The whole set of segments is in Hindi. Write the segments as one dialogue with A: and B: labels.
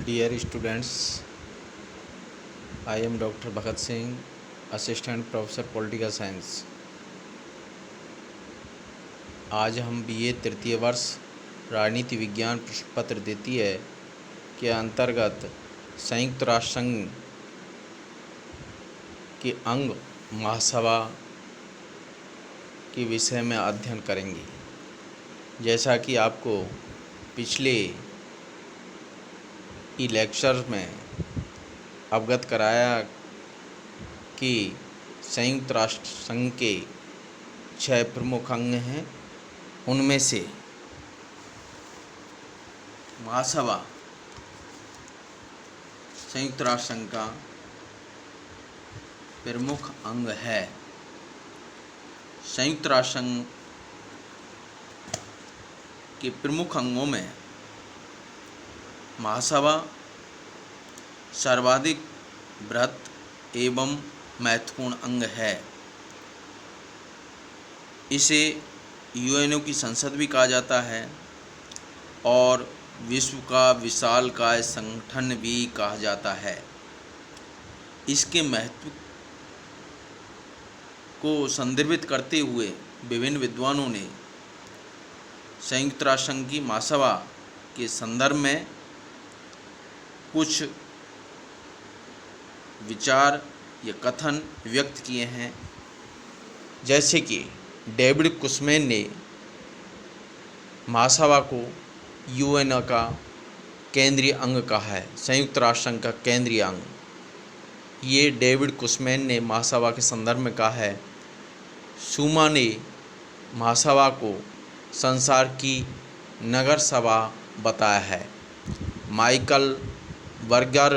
A: Dear students, I am Dr. Bhagat Singh, Assistant Professor Political Science। आज हम BA तृतीय वर्ष राजनीति विज्ञान प्रश्न पत्र द्वितीय के अंतर्गत संयुक्त राष्ट्र संघ के अंग महासभा के विषय में अध्ययन करेंगे। जैसा कि आपको पिछले लेक्चर में अवगत कराया कि संयुक्त राष्ट्र संघ के 6 प्रमुख अंग हैं। उनमें से महासभा संयुक्त राष्ट्र संघ का प्रमुख अंग है। संयुक्त राष्ट्र संघ के प्रमुख अंगों में महासभा सर्वाधिक बृहत एवं महत्वपूर्ण अंग है। इसे यूएनओ की संसद भी कहा जाता है और विश्व का विशालकाय संगठन भी कहा जाता है। इसके महत्व को संदर्भित करते हुए विभिन्न विद्वानों ने संयुक्त राष्ट्र संघ की महासभा के संदर्भ में कुछ विचार या कथन व्यक्त किए हैं। जैसे कि डेविड कुशमैन ने महासभा को यूएनओ का केंद्रीय अंग कहा है, संयुक्त राष्ट्र संघ का केंद्रीय अंग। ये डेविड कुशमैन ने महासभा के संदर्भ में कहा है। शूमा ने महासभा को संसार की नगर सभा बताया है। माइकल बर्गर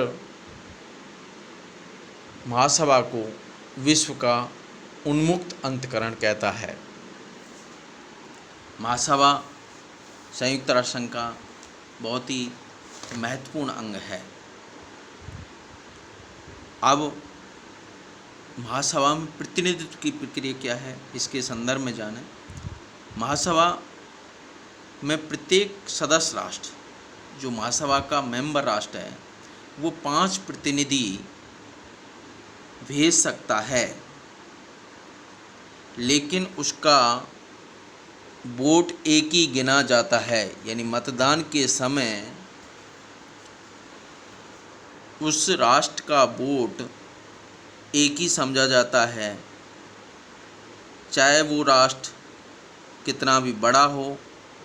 A: महासभा को विश्व का उन्मुक्त अंतःकरण कहता है। महासभा संयुक्त राष्ट्र संघ का बहुत ही महत्वपूर्ण अंग है। अब महासभा में प्रतिनिधित्व की प्रक्रिया क्या है, इसके संदर्भ में जानें। महासभा में प्रत्येक सदस्य राष्ट्र जो महासभा का मेंबर राष्ट्र है वो 5 प्रतिनिधि भेज सकता है, लेकिन उसका वोट एक ही गिना जाता है। यानी मतदान के समय उस राष्ट्र का वोट एक ही समझा जाता है, चाहे वो राष्ट्र कितना भी बड़ा हो,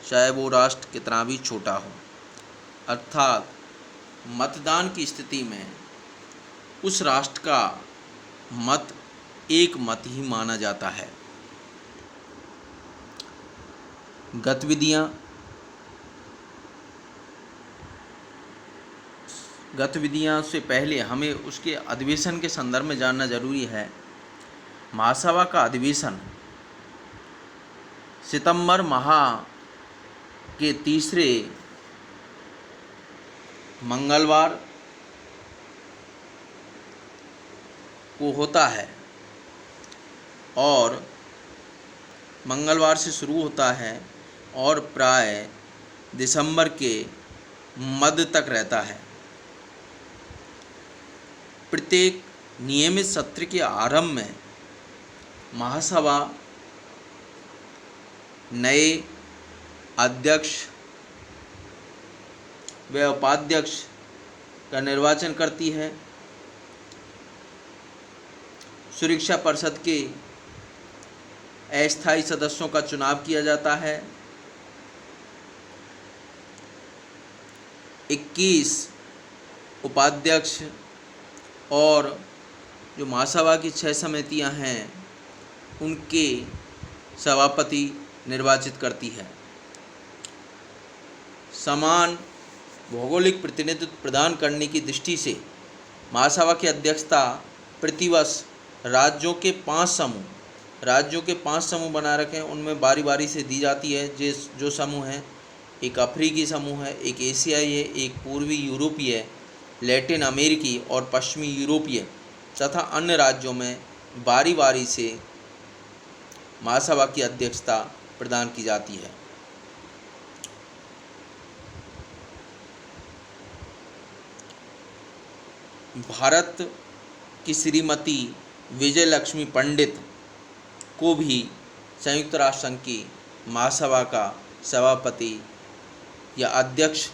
A: चाहे वो राष्ट्र कितना भी छोटा हो। अर्थात मतदान की स्थिति में उस राष्ट्र का मत एक मत ही माना जाता है। गतिविधियां से पहले हमें उसके अधिवेशन के संदर्भ में जानना जरूरी है। महासभा का अधिवेशन सितंबर माह के तीसरे मंगलवार को होता है और मंगलवार से शुरू होता है और प्राय दिसंबर के मध्य तक रहता है। प्रत्येक नियमित सत्र के आरंभ में महासभा नए अध्यक्ष व उपाध्यक्ष का निर्वाचन करती है। सुरक्षा परिषद के अस्थायी सदस्यों का चुनाव किया जाता है। 21 उपाध्यक्ष और जो महासभा की 6 समितियां हैं उनके सभापति निर्वाचित करती है। समान भौगोलिक प्रतिनिधित्व प्रदान करने की दृष्टि से महासभा की अध्यक्षता प्रतिवर्ष राज्यों के 5 समूह बना रखे हैं, उनमें बारी बारी से दी जाती है। जो समूह हैं, एक अफ्रीकी समूह है, एक एशियाई है, एक पूर्वी यूरोपीय, लैटिन अमेरिकी और पश्चिमी यूरोपीय तथा अन्य राज्यों में बारी बारी से महासभा की अध्यक्षता प्रदान की जाती है। भारत की श्रीमती विजय लक्ष्मी पंडित को भी संयुक्त राष्ट्र संघ की महासभा का सभापति या अध्यक्ष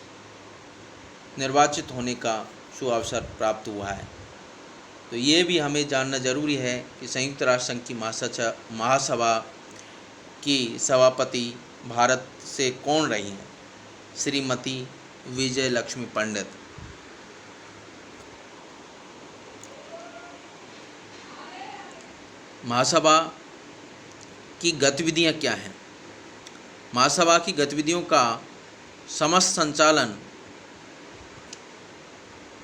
A: निर्वाचित होने का सुअवसर प्राप्त हुआ है। तो ये भी हमें जानना जरूरी है कि संयुक्त राष्ट्र संघ की महासभा की सभापति भारत से कौन रही हैं? श्रीमती विजय लक्ष्मी पंडित। महासभा की गतिविधियां क्या हैं? महासभा की गतिविधियों का समस्त संचालन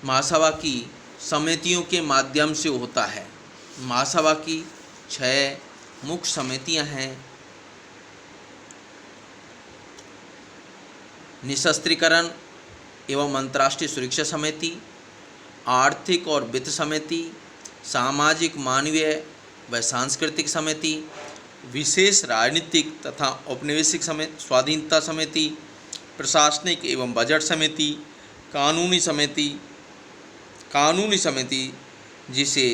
A: महासभा की समितियों के माध्यम से होता है। महासभा की 6 मुख्य समितियां हैं। निशस्त्रीकरण एवं अंतर्राष्ट्रीय सुरक्षा समिति, आर्थिक और वित्त समिति, सामाजिक मानवीय व सांस्कृतिक समिति, विशेष राजनीतिक तथा औपनिवेशिक समिति, स्वाधीनता समिति, प्रशासनिक एवं बजट समिति, कानूनी समिति जिसे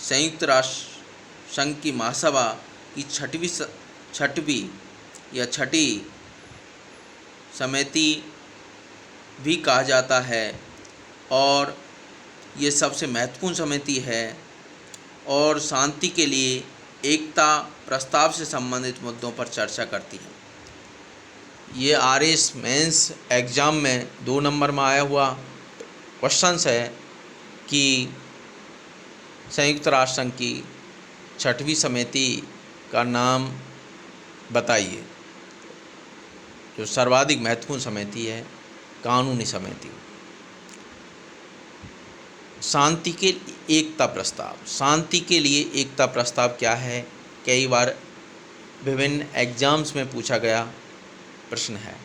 A: संयुक्त राष्ट्र संघ की महासभा की छठी समिति भी कहा जाता है और ये सबसे महत्वपूर्ण समिति है और शांति के लिए एकता प्रस्ताव से संबंधित मुद्दों पर चर्चा करती है। ये RS मेंस एग्ज़ाम में 2 नंबर में आया हुआ क्वेश्चंस है कि संयुक्त राष्ट्र संघ की 6वीं समिति का नाम बताइए। जो सर्वाधिक महत्वपूर्ण समिति है कानूनी समिति। शांति के एकता प्रस्ताव। शांति के लिए एकता प्रस्ताव क्या है? कई बार विभिन्न एग्जाम्स में पूछा गया प्रश्न है।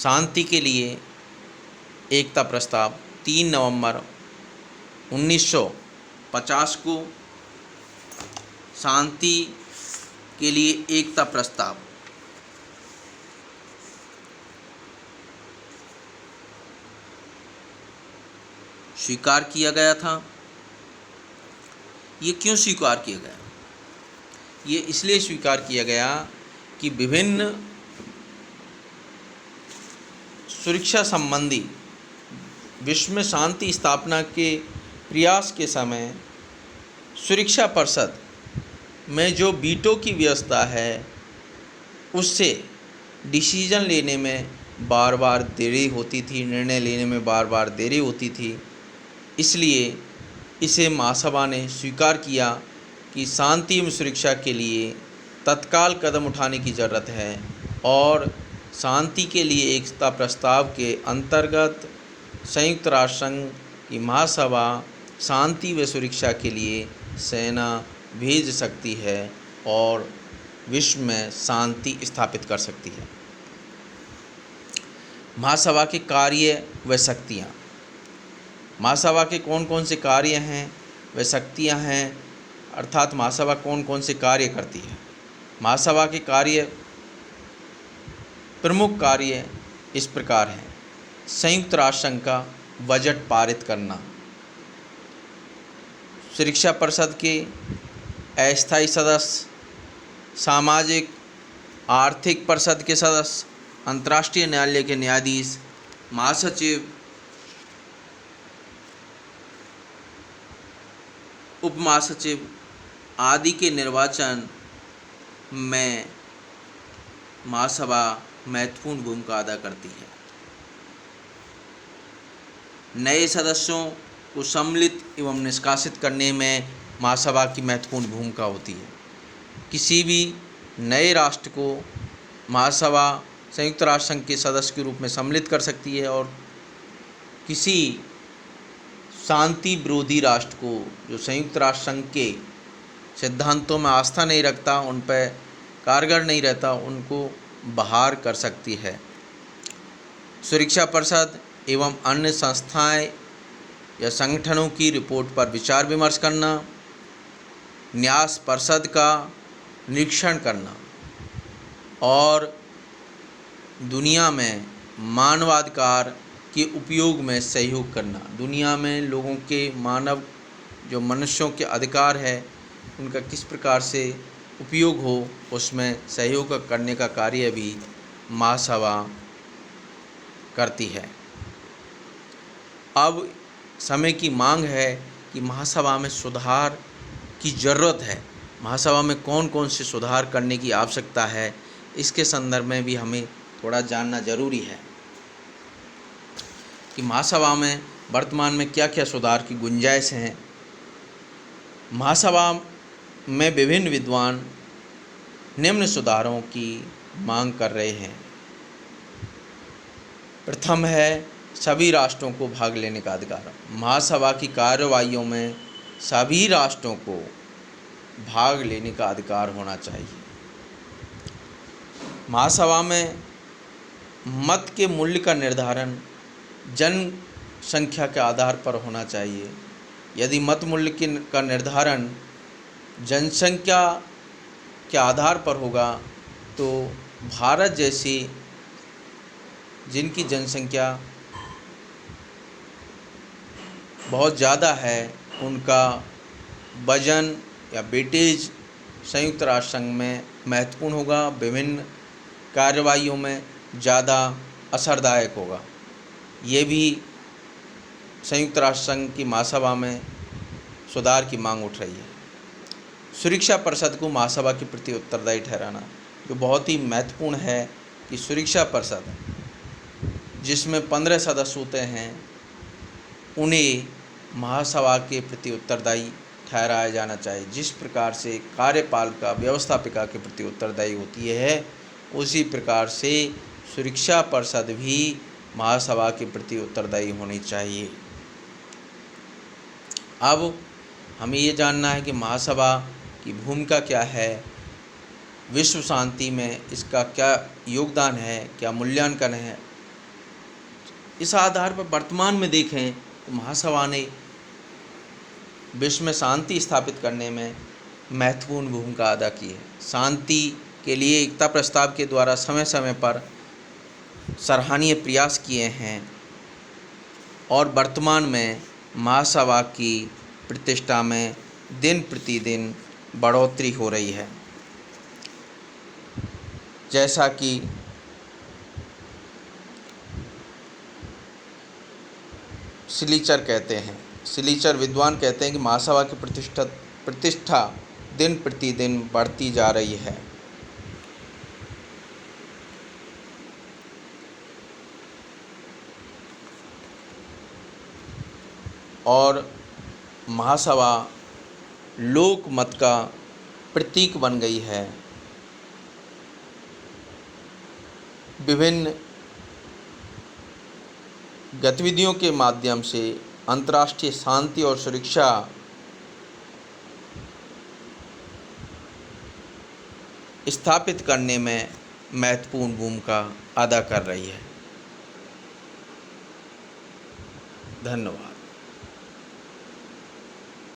A: शांति के लिए एकता प्रस्ताव 3 नवंबर 1950 को शांति के लिए एकता प्रस्ताव स्वीकार किया गया था। ये क्यों स्वीकार किया गया? ये इसलिए स्वीकार किया गया कि विभिन्न सुरक्षा संबंधी विश्व में शांति स्थापना के प्रयास के समय सुरक्षा परिषद में जो वीटो की व्यवस्था है उससे डिसीजन लेने में बार बार देरी होती थी, निर्णय लेने में बार बार देरी होती थी। इसलिए इसे महासभा ने स्वीकार किया कि शांति एवं सुरक्षा के लिए तत्काल कदम उठाने की ज़रूरत है और शांति के लिए एकता प्रस्ताव के अंतर्गत संयुक्त राष्ट्र संघ की महासभा शांति व सुरक्षा के लिए सेना भेज सकती है और विश्व में शांति स्थापित कर सकती है। महासभा के कार्य व शक्तियाँ। महासभा के कौन कौन से कार्य हैं व शक्तियाँ हैं, अर्थात महासभा कौन कौन से कार्य करती है। महासभा के कार्य, प्रमुख कार्य इस प्रकार हैं। संयुक्त राष्ट्र संघ का बजट पारित करना, सुरक्षा परिषद के अस्थायी सदस्य, सामाजिक आर्थिक परिषद के सदस्य, अंतर्राष्ट्रीय न्यायालय के न्यायाधीश, महासचिव, उप महासचिव आदि के निर्वाचन में महासभा महत्वपूर्ण भूमिका अदा करती है। नए सदस्यों को सम्मिलित एवं निष्कासित करने में महासभा की महत्वपूर्ण भूमिका होती है। किसी भी नए राष्ट्र को महासभा संयुक्त राष्ट्र संघ के सदस्य के रूप में सम्मिलित कर सकती है और किसी शांति विरोधी राष्ट्र को जो संयुक्त राष्ट्र संघ के सिद्धांतों में आस्था नहीं रखता, उन पर कारगर नहीं रहता, उनको बाहर कर सकती है। सुरक्षा परिषद एवं अन्य संस्थाएं या संगठनों की रिपोर्ट पर विचार विमर्श करना, न्यास परिषद का निरीक्षण करना और दुनिया में मानवाधिकार के उपयोग में सहयोग करना। दुनिया में लोगों के जो मनुष्यों के अधिकार है उनका किस प्रकार से उपयोग हो, उसमें सहयोग करने का कार्य भी महासभा करती है। अब समय की मांग है कि महासभा में सुधार की ज़रूरत है। महासभा में कौन कौन से सुधार करने की आवश्यकता है, इसके संदर्भ में भी हमें थोड़ा जानना जरूरी है कि महासभा में वर्तमान में क्या क्या सुधार की गुंजाइश हैं। महासभा में विभिन्न विद्वान निम्न सुधारों की मांग कर रहे हैं। प्रथम है सभी राष्ट्रों को भाग लेने का अधिकार। महासभा की कार्यवाहियों में सभी राष्ट्रों को भाग लेने का अधिकार होना चाहिए। महासभा में मत के मूल्य का निर्धारण जनसंख्या के आधार पर होना चाहिए। यदि मत मूल्य का निर्धारण जनसंख्या के आधार पर होगा तो भारत जैसी जिनकी जनसंख्या बहुत ज़्यादा है उनका वजन या वेटेज संयुक्त राष्ट्र संघ में महत्वपूर्ण होगा, विभिन्न कार्यवाहियों में ज़्यादा असरदायक होगा। ये भी संयुक्त राष्ट्र संघ की महासभा में सुधार की मांग उठ रही है। सुरक्षा परिषद को महासभा के प्रति उत्तरदायी ठहराना, जो बहुत ही महत्वपूर्ण है कि सुरक्षा परिषद जिसमें 15 सदस्य होते हैं उन्हें महासभा के प्रति उत्तरदायी ठहराया जाना चाहिए। जिस प्रकार से कार्यपालिका व्यवस्थापिका के प्रति उत्तरदायी होती है, उसी प्रकार से सुरक्षा परिषद भी महासभा के प्रति उत्तरदायी होनी चाहिए। अब हमें ये जानना है कि महासभा की भूमिका क्या है, विश्व शांति में इसका क्या योगदान है, क्या मूल्यांकन है। इस आधार पर वर्तमान में देखें तो महासभा ने विश्व में शांति स्थापित करने में महत्वपूर्ण भूमिका अदा की है। शांति के लिए एकता प्रस्ताव के द्वारा समय समय पर सराहनीय प्रयास किए हैं और वर्तमान में महासभा की प्रतिष्ठा में दिन प्रतिदिन बढ़ोतरी हो रही है। जैसा कि सिलीचर विद्वान कहते हैं कि महासभा की प्रतिष्ठा दिन प्रतिदिन बढ़ती जा रही है। और महासभा लोक मत का प्रतीक बन गई है। विभिन्न गतिविधियों के माध्यम से अंतर्राष्ट्रीय शांति और सुरक्षा स्थापित करने में महत्वपूर्ण भूमिका अदा कर रही है। धन्यवाद।